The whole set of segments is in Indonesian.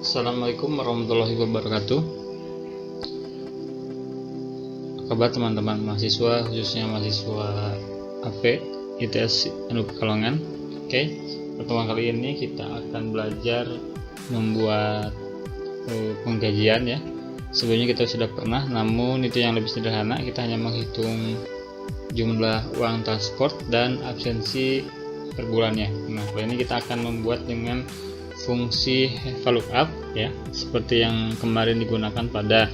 Assalamualaikum warahmatullahi wabarakatuh. Apa kabar teman-teman mahasiswa, khususnya mahasiswa AP ITS Anu Pekalongan? Oke, pertemuan kali ini kita akan belajar membuat penggajian ya. Sebelumnya kita sudah pernah, namun itu yang lebih sederhana. Kita hanya menghitung jumlah uang transport dan absensi per bulannya. Nah, kali ini kita akan membuat dengan fungsi VLOOKUP ya, seperti yang kemarin digunakan pada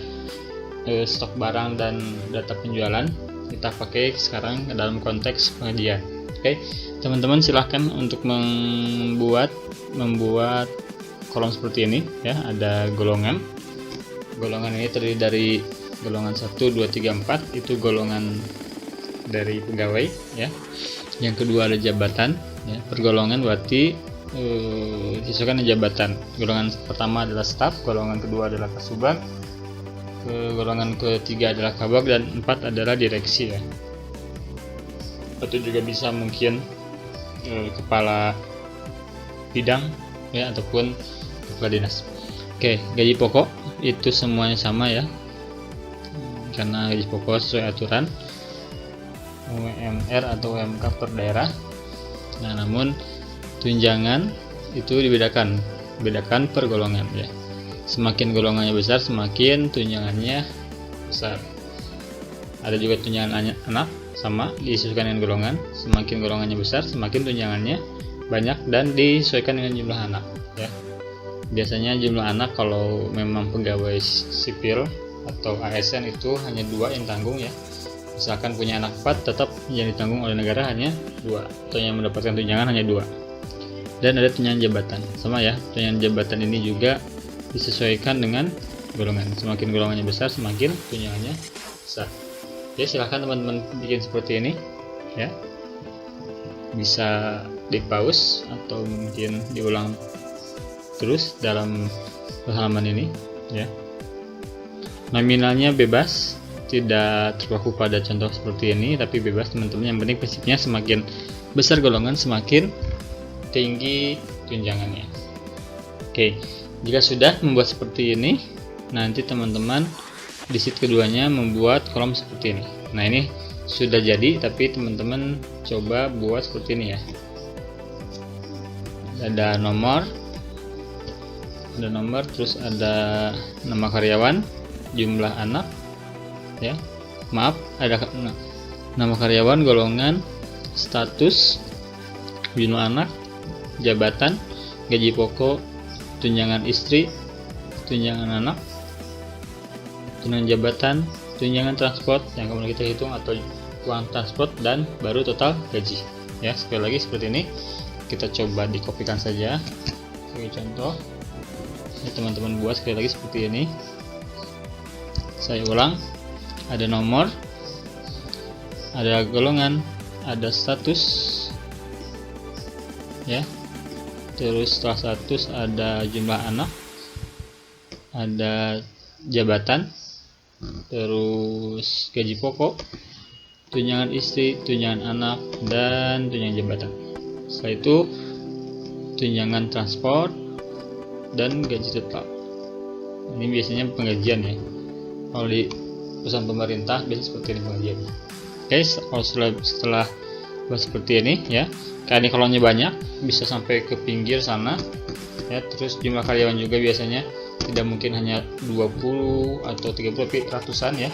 stok barang dan data penjualan. Kita pakai sekarang dalam konteks pengajian. Oke, teman-teman silahkan untuk membuat kolom seperti ini ya. Ada golongan ini terdiri dari golongan 1, 2, 3, 4 itu golongan dari pegawai ya. Yang kedua ada jabatan ya, per golongan berarti disesuaikan jabatan. Golongan pertama adalah staf, golongan kedua adalah kasubag, golongan ketiga adalah kabag, dan 4 adalah direksi ya. Atau juga bisa mungkin kepala bidang ya, ataupun kepala dinas. Oke, gaji pokok itu semuanya sama ya, karena gaji pokok sesuai aturan UMR atau UMK per daerah. Nah, namun tunjangan itu dibedakan per golongan ya. Semakin golongannya besar, semakin tunjangannya besar. Ada juga tunjangan anak, sama disesuaikan dengan golongan. Semakin golongannya besar, semakin tunjangannya banyak dan disesuaikan dengan jumlah anak ya. Biasanya jumlah anak kalau memang pegawai sipil atau ASN itu hanya 2 yang tanggung ya. Misalkan punya anak 4, tetap yang ditanggung oleh negara hanya 2, atau yang mendapatkan tunjangan hanya 2. Dan ada tunjangan jabatan, sama ya. Tunjangan jabatan ini juga disesuaikan dengan golongan. Semakin golongannya besar, semakin tunjangannya besar. Oke, silahkan teman-teman bikin seperti ini ya. Bisa di pause atau mungkin diulang terus dalam halaman ini ya. Nominalnya bebas, tidak terpaku pada contoh seperti ini, tapi bebas teman-teman. Yang penting prinsipnya semakin besar golongan, semakin tinggi tunjangannya. Oke, jika sudah membuat seperti ini, nanti teman-teman di sheet keduanya membuat kolom seperti ini. Nah, ini sudah jadi, tapi teman-teman coba buat seperti ini ya. Ada nomor, terus ada nama karyawan, jumlah anak ya, maaf, ada nama karyawan, golongan, status, jumlah anak, jabatan, gaji pokok, tunjangan istri, tunjangan anak, tunjangan jabatan, tunjangan transport yang kemudian kita hitung atau uang transport, dan baru total gaji ya. Sekali lagi seperti ini, kita coba dikopikan saja sebagai contoh ya, teman-teman buat sekali lagi seperti ini. Saya ulang, ada nomor, ada golongan, ada status ya, terus setelah status ada jumlah anak, ada jabatan, terus gaji pokok, tunjangan istri, tunjangan anak, dan tunjangan jabatan. Setelah itu tunjangan transport dan gaji tetap. Ini biasanya penggajian ya. Kalau di perusahaan pemerintah biasanya seperti ini pengajiannya. Oke, kalau setelah buat seperti ini ya, kayak ini kolomnya banyak, bisa sampai ke pinggir sana ya. Terus jumlah karyawan juga biasanya tidak mungkin hanya 20 atau 30, tapi ratusan ya,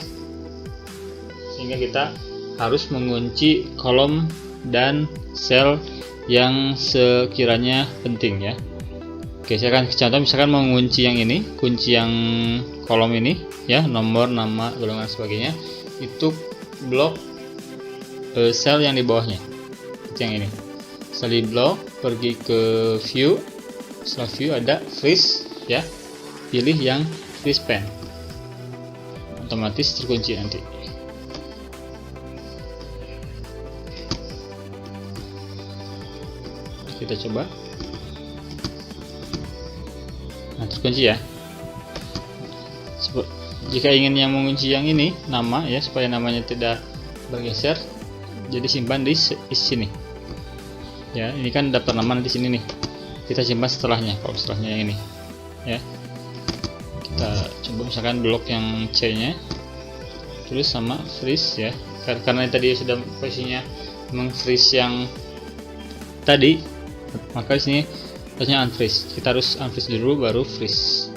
sehingga kita harus mengunci kolom dan sel yang sekiranya penting ya. Oke, saya akan contoh, misalkan mengunci yang ini, kunci yang kolom ini ya, nomor, nama, golongan, sebagainya, itu blok sel yang di bawahnya, itu yang ini. Setelah di blok, pergi ke view, setelah view ada freeze ya, pilih yang freeze pen, otomatis terkunci nanti. Kita coba. Nah, terkunci ya. Jika ingin yang mengunci yang ini, nama ya, supaya namanya tidak bergeser, jadi simpan di sini ya. Ini kan daftar nama di sini nih, kita simpan setelahnya. Kalau setelahnya yang ini ya, Kita coba misalkan blok yang C nya terus sama freeze ya, karena tadi sudah posisinya meng-freeze yang tadi, maka di sini harusnya unfreeze. Kita harus unfreeze dulu baru freeze.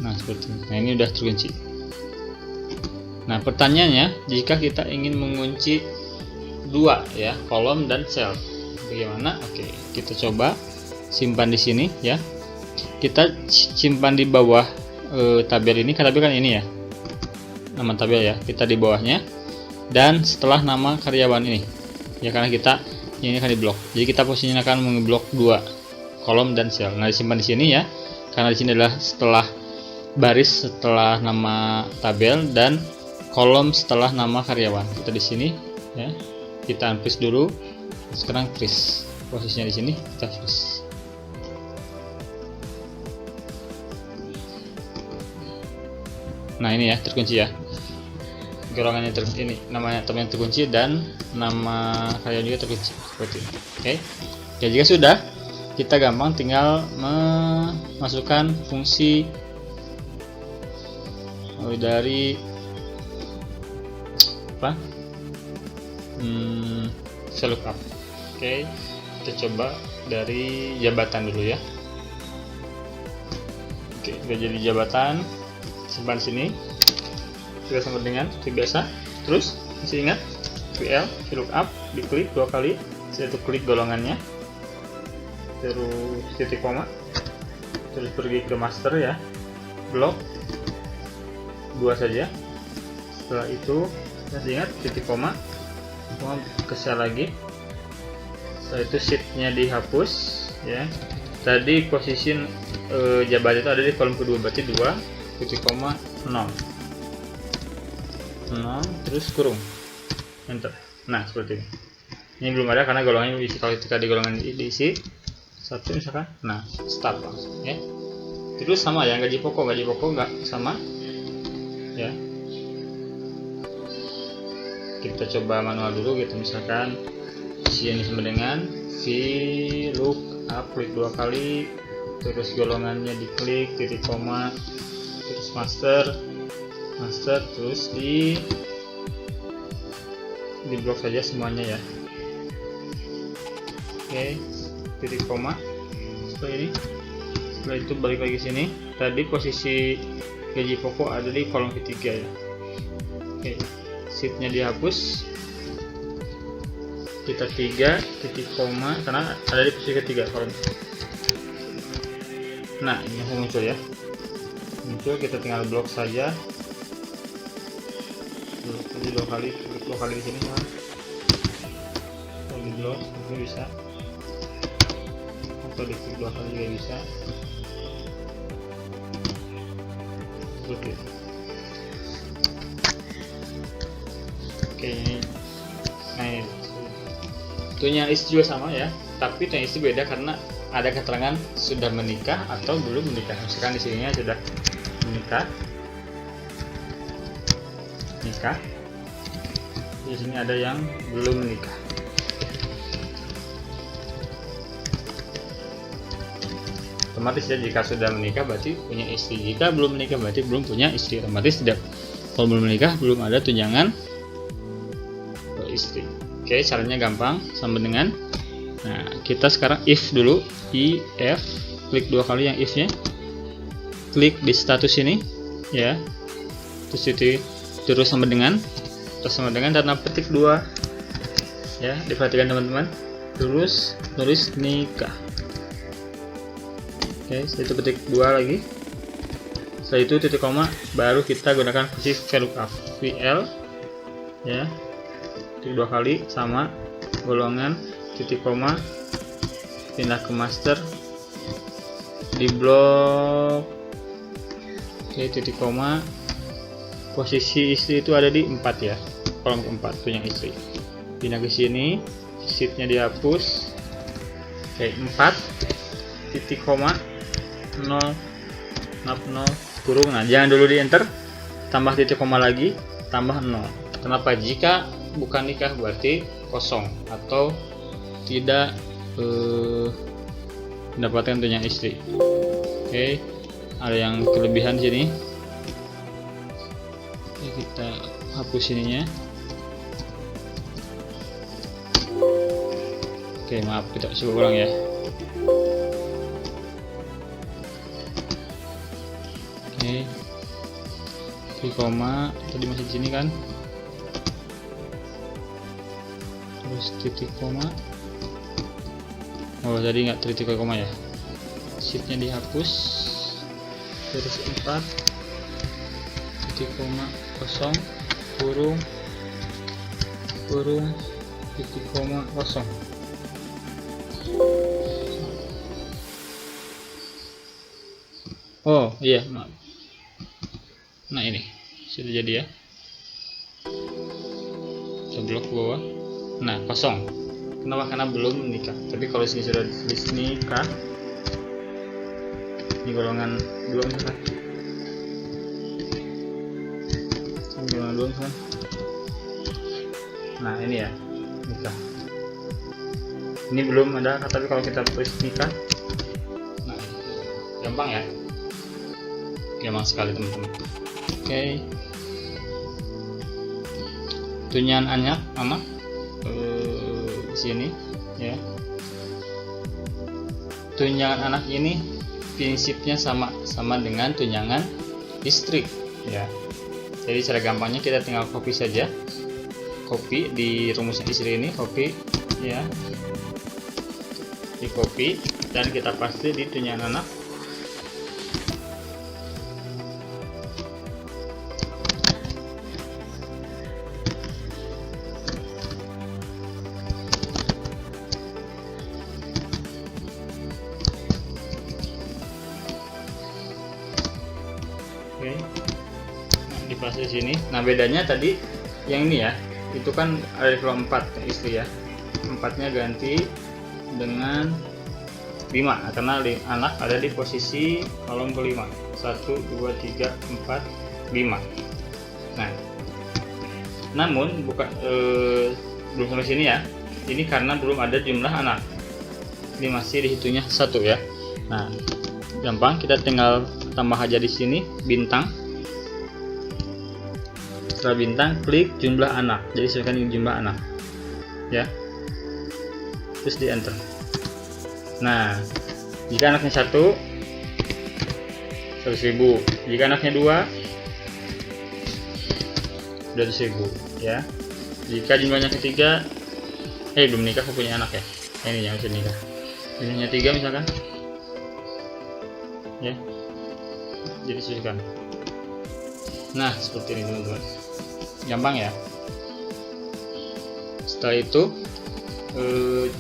Nah seperti ini. Nah ini udah terkunci. Nah pertanyaannya, jika kita ingin mengunci dua ya, kolom dan sel, bagaimana? Oke, kita coba simpan di sini ya. Kita simpan di bawah tabel ini, tabel kan ini ya, nama tabel ya, kita di bawahnya dan setelah nama karyawan ini ya, karena kita ini akan diblok, jadi kita posisinya akan mengeblok dua kolom dan sel. Nah disimpan di sini ya, karena di sini adalah setelah baris setelah nama tabel dan kolom setelah nama karyawan. Kita di sini ya, kita unfreeze dulu. Sekarang freeze, posisinya di sini kita freeze. Nah ini ya terkunci ya, golongannya terkunci, ini namanya tabel yang terkunci dan nama karyawan juga terkunci seperti ini. Oke. Oke, jika sudah, kita gampang tinggal memasukkan fungsi dari apa? VLOOKUP. Oke, kita coba dari jabatan dulu ya. Oke, udah jadi jabatan, simpan sini. Kita sama dengan seperti biasa. Terus masih ingat VLOOKUP, diklik 2 kali, setelah itu klik golongannya, terus titik koma, terus pergi ke master ya, blok 2 saja. Setelah itu masih ingat titik koma, ke sel lagi. Setelah itu sheetnya dihapus ya. Tadi posisi jabatan itu ada di kolom kedua, berarti 2 titik koma 0 terus kurung, enter. Nah seperti ini. Ini belum ada karena golongannya diisi. Kalau ketika di golongan diisi satu misalkan, nah start langsung ya. Terus sama ya, gaji pokok nggak sama ya. Kita coba manual dulu gitu, misalkan isi ini sama dengan VLOOKUP, klik 2 kali, terus golongannya diklik, titik koma, terus master, terus di blok saja semuanya ya. Oke, titik koma setelah ini. Setelah itu balik lagi sini. Tadi posisi gaji pokok ada di kolom ketiga ya. Oke, sheetnya dihapus, kita 3 titik koma karena ada di posisi ketiga kolom. Nah ini muncul ya, muncul. Kita tinggal blok saja, blok 2 kali, klik 2 kali di sini kan. Kalau di blok ini bisa, atau diklik 2 kali juga bisa. Seperti itu. Oke, nah ini tuhnya istri juga sama ya, tapi tuhnya istri beda karena ada keterangan sudah menikah atau belum menikah. Misalkan di sininya sudah menikah, di sini ada yang belum menikah. Otomatis ya, jika sudah menikah berarti punya istri, jika belum menikah berarti belum punya istri. Otomatis tidak, kalau belum menikah belum ada tunjangan istri. Oke, caranya gampang, sama dengan, nah kita sekarang if dulu, if, klik 2 kali yang if nya, klik di status ini ya, terus sama dengan, dan petik 2 ya, diperhatikan teman-teman, terus tulis nikah. Oke, setelah itu petik 2 lagi, setelah itu titik koma, baru kita gunakan fungsi VLOOKUP, VL ya, titik 2 kali sama golongan, titik koma, pindah ke master, di blok, oke, titik koma, posisi istri itu ada di 4 ya, kolom keempat tuh yang istri, pindah ke sini, sheetnya dihapus. Oke, 4 titik koma 0 kurung. Nah jangan dulu di enter, tambah titik koma lagi, tambah 0. Kenapa? Jika bukan nikah berarti kosong atau tidak mendapatkan tunjangan istri. Oke, ada yang kelebihan sini. Oke, kita hapus ininya. Oke, maaf, kita coba ulang ya. Oke, koma tadi masih di sini kan, terus titik koma. Oh, tadi nggak titik koma ya, shiftnya dihapus, terus 4 titik koma kosong kurung titik koma kosong. Oh iya, maaf. Nah, ini sudah jadi ya. Kita blok ke bawah. Nah, kosong. Kenapa? Karena belum menikah. Tapi kalau sini sudah ditulis nikah, ini golongan 2 misalkan. Ini golongan 2 misalkan. Nah, ini ya, nikah. Ini belum ada, tapi kalau kita tulis nikah, nah, gampang ya. Gampang sekali teman-teman. Oke. Tunjangan anak di sini ya. Tunjangan anak ini prinsipnya sama dengan tunjangan istri ya. Jadi cara gampangnya kita tinggal copy saja. Copy di rumusnya istri ini, copy ya. Di copy dan kita paste di tunjangan anak. Oke, nah, dipaste di sini. Nah, bedanya tadi yang ini ya, itu kan ada di kolom 4 istri ya. 4-nya ganti dengan 5 karena anak ada di posisi kolom kelima. 1, 2, 3, 4, 5. Nah, namun bukan belum sampai sini ya. Ini karena belum ada jumlah anak. Ini masih dihitungnya 1 ya. Nah, gampang, kita tinggal tambah aja di sini bintang. Setelah bintang, klik jumlah anak. Jadi sesuaikan jumlah anak ya, terus di enter. Nah, jika anaknya 1, 100.000. Jika anaknya 2, 200.000 ya. Jika jumlahnya ketiga, belum nikah, aku punya anak ya. Ini yang sudah nikah. Jumlahnya 3 misalkan ya, jadi sesuaikan. Nah, seperti ini teman-teman, gampang ya. Setelah itu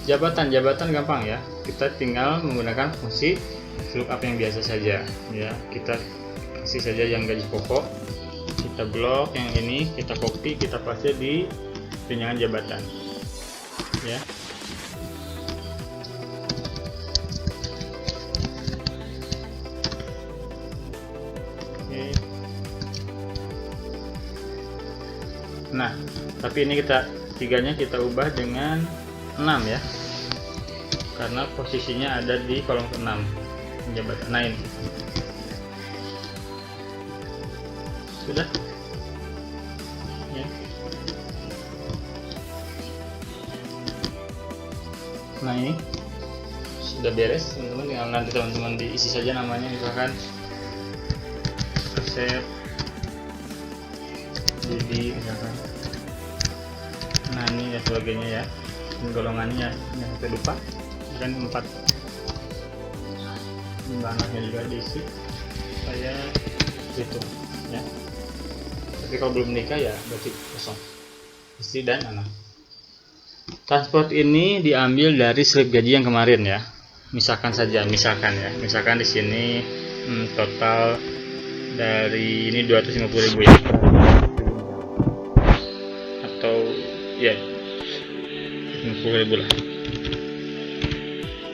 jabatan gampang ya. Kita tinggal menggunakan fungsi lookup yang biasa saja ya. Kita kasih saja yang gaji pokok, kita blok yang ini, kita copy, kita paste di tunjangan jabatan ya. Nah, tapi ini tiganya kita ubah dengan 6 ya, karena posisinya ada di kolom ke-6 jabatan. Nah, ini sudah ya. Nah, ini sudah beres teman-teman. Tinggal nanti teman-teman diisi saja namanya, misalkan resep jadi misalkan. Nah, ini dan sebagainya ya. Ini golongannya yang sampai lupa dan 4. Jumlah anaknya juga diisi saya hitung ya. Tapi kalau belum nikah ya berarti kosong, istri dan anak. Transport ini diambil dari slip gaji yang kemarin ya. Misalkan saja, misalkan di sini total dari ini 250.000 ya. Atau ya 50.000 lah.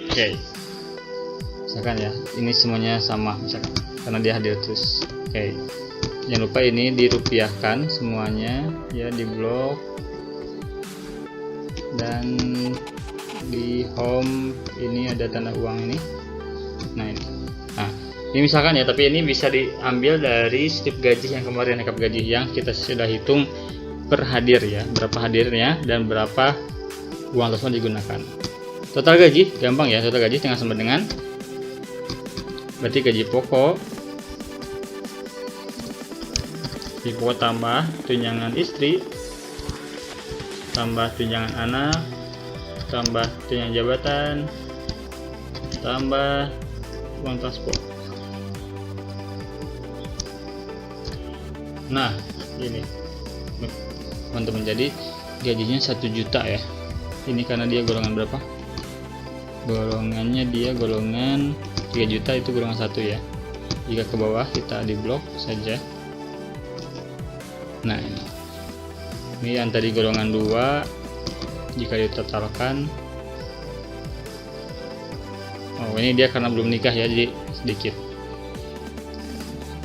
Oke. Misalkan ya, ini semuanya sama misalkan karena dia hadir terus. Oke. Jangan lupa ini dirupiahkan semuanya ya, di blok dan di home ini ada tanda uang ini. Nah, ini. Nah, Ini misalkan ya, tapi ini bisa diambil dari slip gaji yang kemarin, rekap gaji yang kita sudah hitung per hadir ya, berapa hadirnya dan berapa uang tersebut digunakan. Total gaji gampang ya, total gaji setengah sama dengan berarti gaji pokok tambah tunjangan istri tambah tunjangan anak tambah tunjangan jabatan tambah uang transport. Nah ini teman-teman, jadi gajinya 1 juta ya. Ini karena dia golongan berapa? Golongannya dia golongan 3 juta, itu golongan 1 ya. Jika ke bawah kita di blok saja. Nah ini yang tadi golongan 2 jika ditotalkan, oh ini dia karena belum nikah ya, jadi sedikit.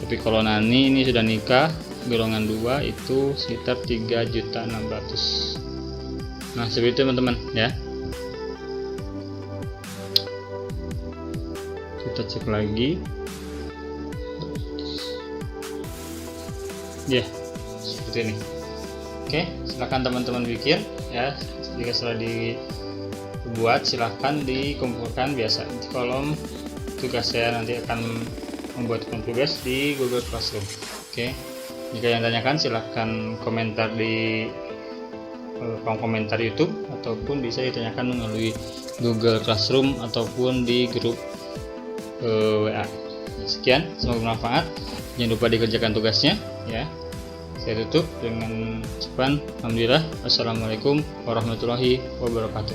Tapi kalau Nani ini sudah nikah, golongan 2 itu sekitar 3.600.000. Nah seperti itu teman-teman ya. Kita cek lagi ya, seperti ini. Oke, silahkan teman-teman bikin ya. Jika sudah dibuat silahkan dikumpulkan biasa di kolom tugas. Saya nanti akan membuat tugas di Google Classroom. Oke, jika yang tanyakan silahkan komentar di kolom komentar YouTube ataupun bisa ditanyakan melalui Google Classroom ataupun di grup WA. Sekian, semoga bermanfaat. Jangan lupa dikerjakan tugasnya ya. Saya tutup dengan ucapan alhamdulillah. Wassalamualaikum warahmatullahi wabarakatuh.